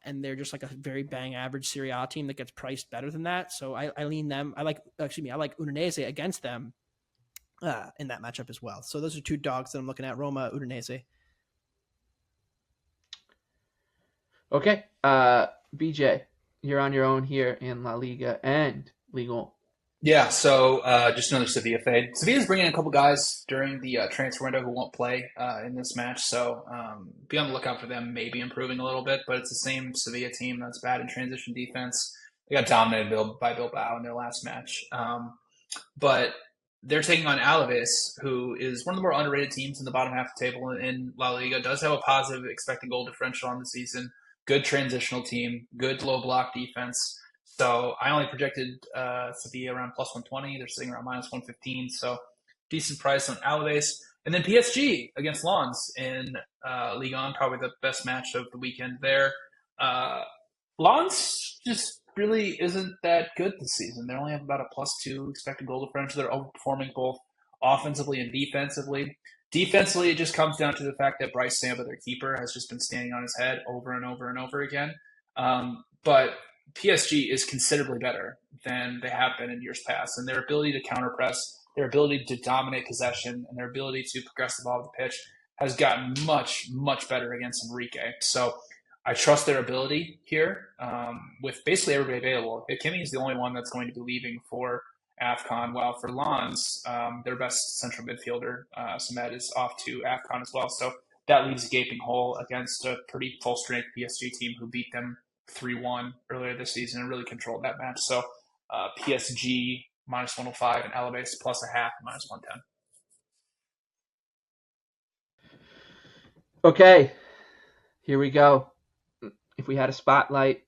And they're just like a very bang average Serie A team that gets priced better than that. So I lean them. I like Udinese against them in that matchup as well. So those are two dogs that I'm looking at, Roma, Udinese.
Okay. BJ, you're on your own here in La Liga and Ligue.
Yeah, so just another Sevilla fade. Sevilla's bringing in a couple guys during the transfer window who won't play in this match, so be on the lookout for them maybe improving a little bit, but it's the same Sevilla team that's bad in transition defense. They got dominated by Bilbao in their last match. But they're taking on Alaves, who is one of the more underrated teams in the bottom half of the table in La Liga, does have a positive expected goal differential on the season, good transitional team, good low block defense. So I only projected Sevilla around plus 120. They're sitting around minus 115. So decent price on Alaves. And then PSG against Lens in Ligue 1, probably the best match of the weekend there. Lens just really isn't that good this season. They only have about a +2 expected goal differential. They're overperforming both offensively and defensively. Defensively, it just comes down to the fact that Bryce Samba, their keeper, has just been standing on his head over and over and over again. But PSG is considerably better than they have been in years past, and their ability to counterpress, their ability to dominate possession, and their ability to progress the ball to the pitch has gotten much, much better against Enrique. So I trust their ability here with basically everybody available. Kimi is the only one that's going to be leaving for AFCON, while for Lens, their best central midfielder, Samed, is off to AFCON as well. So that leaves a gaping hole against a pretty full-strength PSG team who beat them 3-1 earlier this season and really controlled that match. So PSG minus 105 and Alaves plus a half minus 110.
Okay, here we go. If we had a spotlight,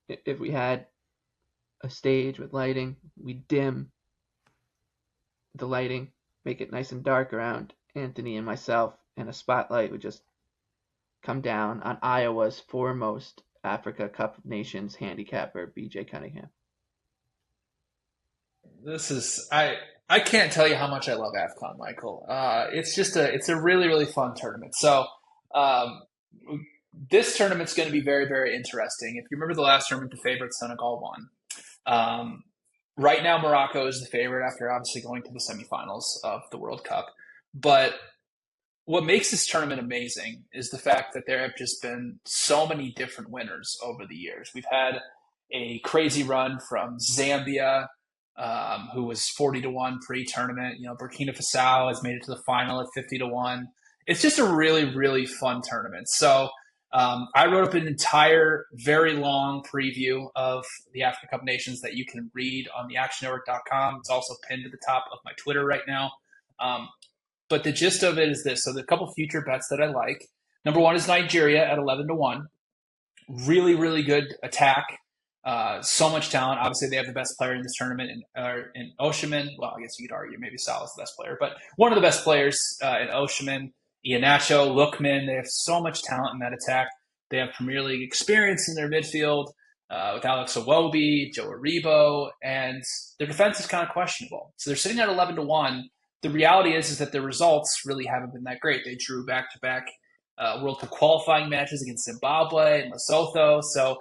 if we had a stage with lighting, we dim the lighting, make it nice and dark around Anthony and myself, and a spotlight would just come down on Iowa's foremost Africa Cup of Nations handicapper, BJ Cunningham.
This is I can't tell you how much I love AFCON, Michael. It's a really, really fun tournament. So this tournament's going to be very, very interesting. If you remember the last tournament, the favorite Senegal won. Right now, Morocco is the favorite after obviously going to the semifinals of the World Cup. But what makes this tournament amazing is the fact that there have just been so many different winners over the years. We've had a crazy run from Zambia, who was 40-1 pre-tournament. Burkina Faso has made it to the final at 50-1. It's just a really, really fun tournament. So I wrote up an entire, very long preview of the Africa Cup Nations that you can read on theactionnetwork.com. It's also pinned to the top of my Twitter right now. But the gist of it is this. So the couple future bets that I like. Number one is Nigeria at 11-1. Really, really good attack. So much talent. Obviously, they have the best player in this tournament in Osimhen. Well, I guess you could argue maybe Salah's the best player, but one of the best players in Osimhen. Iheanacho, Lookman, they have so much talent in that attack. They have Premier League experience in their midfield with Alex Iwobi, Joe Aribo, and their defense is kind of questionable. So they're sitting at 11-1, the reality is that the results really haven't been that great. They drew back-to-back World Cup qualifying matches against Zimbabwe and Lesotho. So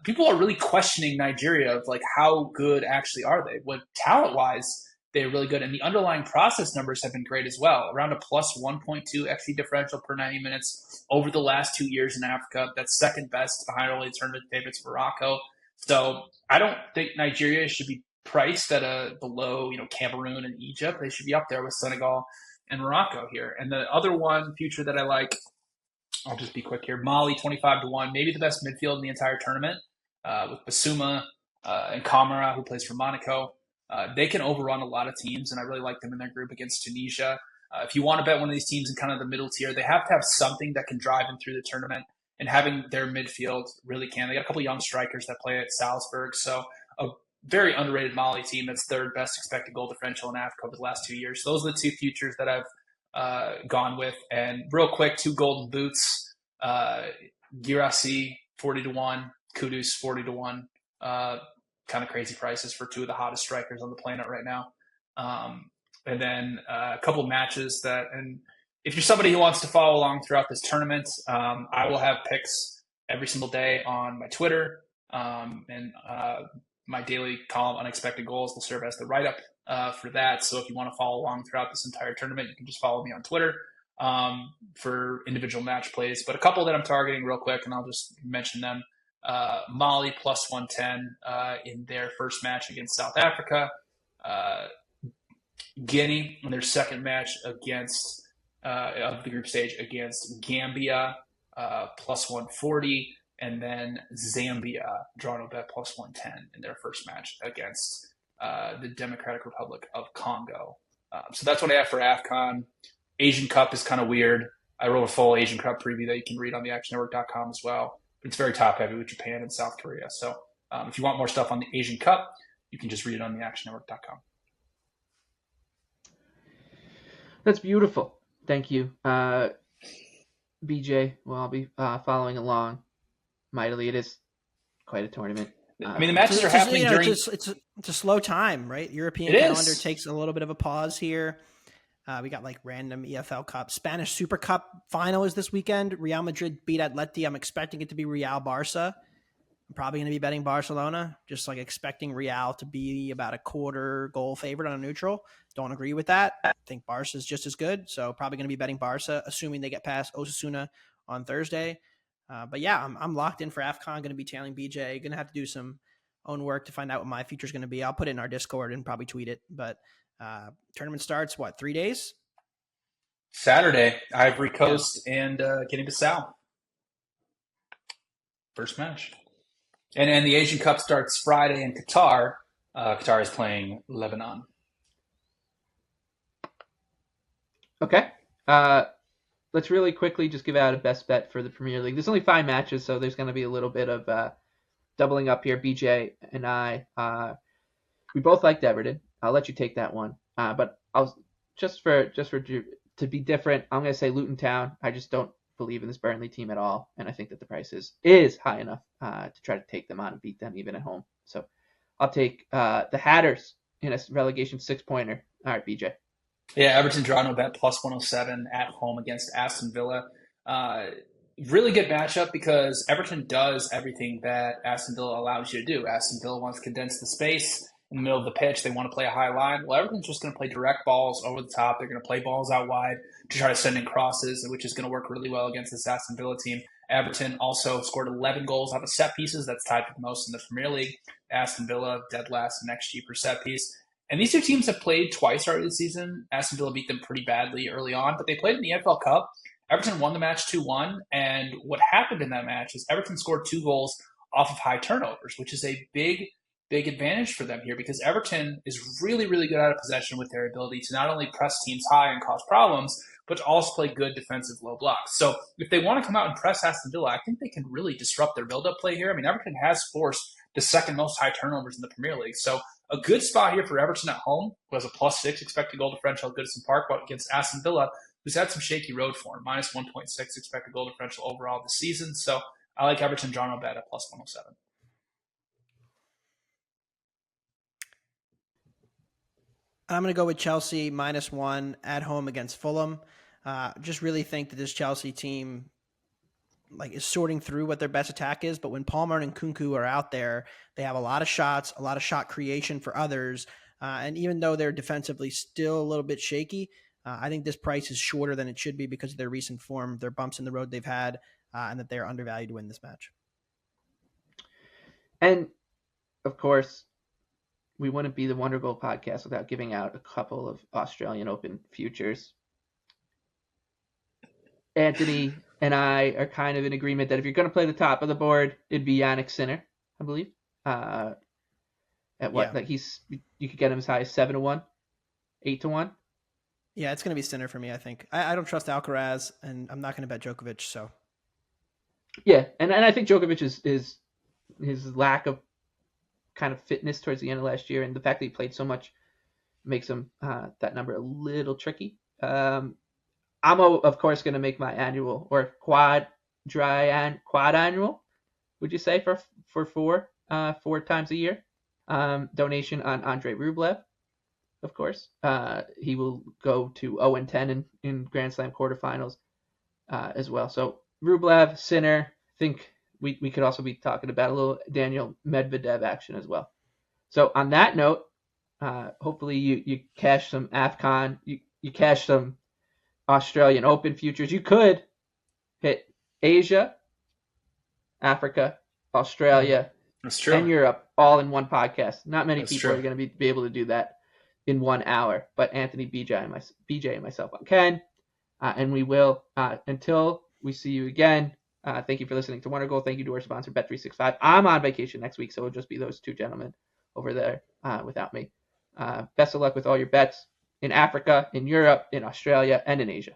people are really questioning Nigeria of like how good actually are they? What talent-wise, they're really good. And the underlying process numbers have been great as well. Around a plus 1.2 XG differential per 90 minutes over the last 2 years in Africa. That's second best behind only tournament favorites Morocco. So I don't think Nigeria should be priced at a below, Cameroon and Egypt. They should be up there with Senegal and Morocco here. And the other one future that I like, I'll just be quick here. Mali 25-1, maybe the best midfield in the entire tournament, with Basuma and Kamara, who plays for Monaco. They can overrun a lot of teams, and I really like them in their group against Tunisia. If you want to bet one of these teams in kind of the middle tier, they have to have something that can drive them through the tournament, and having their midfield really can. They got a couple young strikers that play at Salzburg, so a very underrated Mali team that's third best expected goal differential in Africa over the last 2 years. So those are the two futures that I've gone with. And real quick, 2 golden boots. Girassi 40-1, Kudus 40-1. Kind of crazy prices for 2 of the hottest strikers on the planet right now. And then a couple matches and if you're somebody who wants to follow along throughout this tournament, I will have picks every single day on my Twitter, and my daily column, Unexpected Goals, will serve as the write-up for that. So if you want to follow along throughout this entire tournament, you can just follow me on Twitter for individual match plays. But a couple that I'm targeting real quick, and I'll just mention them. Mali plus 110 in their first match against South Africa. Guinea in their second match against of the group stage against Gambia plus 140. And then Zambia, draw no bet plus 110 in their first match against the Democratic Republic of Congo. So that's what I have for AFCON. Asian Cup is kind of weird. I wrote a full Asian Cup preview that you can read on theactionnetwork.com as well. But it's very top-heavy with Japan and South Korea. So if you want more stuff on the Asian Cup, you can just read it on theactionnetwork.com.
That's beautiful. Thank you. BJ, well, I'll be following along mightily. It is quite a tournament.
I mean, the matches are happening during...
It's a slow time, right? European calendar takes a little bit of a pause here. We got like random EFL Cup. Spanish Super Cup final is this weekend. Real Madrid beat Atleti. I'm expecting it to be Real Barca. I'm probably going to be betting Barcelona, just like expecting Real to be about a quarter goal favorite on a neutral. Don't agree with that. I think Barca is just as good. So probably going to be betting Barca, assuming they get past Osasuna on Thursday. But yeah, I'm locked in for AFCON. Going to be tailing BJ. Going to have to do some own work to find out what my future is going to be. I'll put it in our Discord and probably tweet it. But tournament starts, 3 days?
Saturday, Ivory Coast and Guinea-Bissau. First match. And the Asian Cup starts Friday in Qatar. Qatar is playing Lebanon.
Okay. Let's really quickly just give out a best bet for the Premier League. There's only 5 matches, so there's going to be a little bit of doubling up here. BJ and I, we both liked Everton. I'll let you take that one. But I'll just for to be different, I'm going to say Luton Town. I just don't believe in this Burnley team at all, and I think that the price is high enough to try to take them on and beat them even at home. So I'll take the Hatters in a relegation 6-pointer. All right, BJ.
Yeah, Everton draw no bet plus 107 at home against Aston Villa. Really good matchup because Everton does everything that Aston Villa allows you to do. Aston Villa wants to condense the space in the middle of the pitch. They want to play a high line. Well, Everton's just going to play direct balls over the top. They're going to play balls out wide to try to send in crosses, which is going to work really well against this Aston Villa team. Everton also scored 11 goals off of set pieces. That's tied for the most in the Premier League. Aston Villa dead last in XG per set piece. And these two teams have played twice already this season. Aston Villa beat them pretty badly early on, but they played in the EPL Cup. Everton won the match 2-1, and what happened in that match is Everton scored 2 goals off of high turnovers, which is a big advantage for them here because Everton is really, really good out of possession with their ability to not only press teams high and cause problems, but to also play good defensive low blocks. So if they want to come out and press Aston Villa, I think they can really disrupt their build-up play here. I mean, Everton has forced the second most high turnovers in the Premier League. So a good spot here for Everton at home, who has a +6 expected goal differential at Goodison Park against Aston Villa, who's had some shaky road form, -1.6 expected goal differential overall this season. So I like Everton draw no bet at plus 107.
I'm going to go with Chelsea -1 at home against Fulham. Just really think that this Chelsea team is sorting through what their best attack is. But when Palmer and Nkunku are out there, they have a lot of shots, a lot of shot creation for others. And even though they're defensively still a little bit shaky, I think this price is shorter than it should be because of their recent form, their bumps in the road they've had, and that they're undervalued to win this match.
And, of course, we wouldn't be the Wondergoal podcast without giving out a couple of Australian Open futures. Anthony and I are kind of in agreement that if you're going to play the top of the board, it'd be Yannick Sinner, I believe. At what?
Yeah.
Like you could get him as high as 7-1, 8-1.
Yeah, it's going to be Sinner for me, I think. I don't trust Alcaraz, and I'm not going to bet Djokovic, so.
Yeah, and I think Djokovic is his lack of kind of fitness towards the end of last year, and the fact that he played so much makes him that number a little tricky. I'm of course going to make my annual or quad annual. Would you say for four times a year donation on Andrei Rublev? Of course, he will go to 0-10 in Grand Slam quarterfinals as well. So Rublev, Sinner. I think we could also be talking about a little Daniel Medvedev action as well. So on that note, hopefully you cash some AFCON, you cash some Australian Open futures. You could hit Asia, Africa, Australia, and Europe all in one podcast. Not many people are going to be able to do that in 1 hour, but Anthony, BJ, and myself can, and we will until we see you again. Thank you for listening to Wondergoal. Thank you to our sponsor, Bet365. I'm on vacation next week, so it'll just be those two gentlemen over there without me. Best of luck with all your bets in Africa, in Europe, in Australia, and in Asia.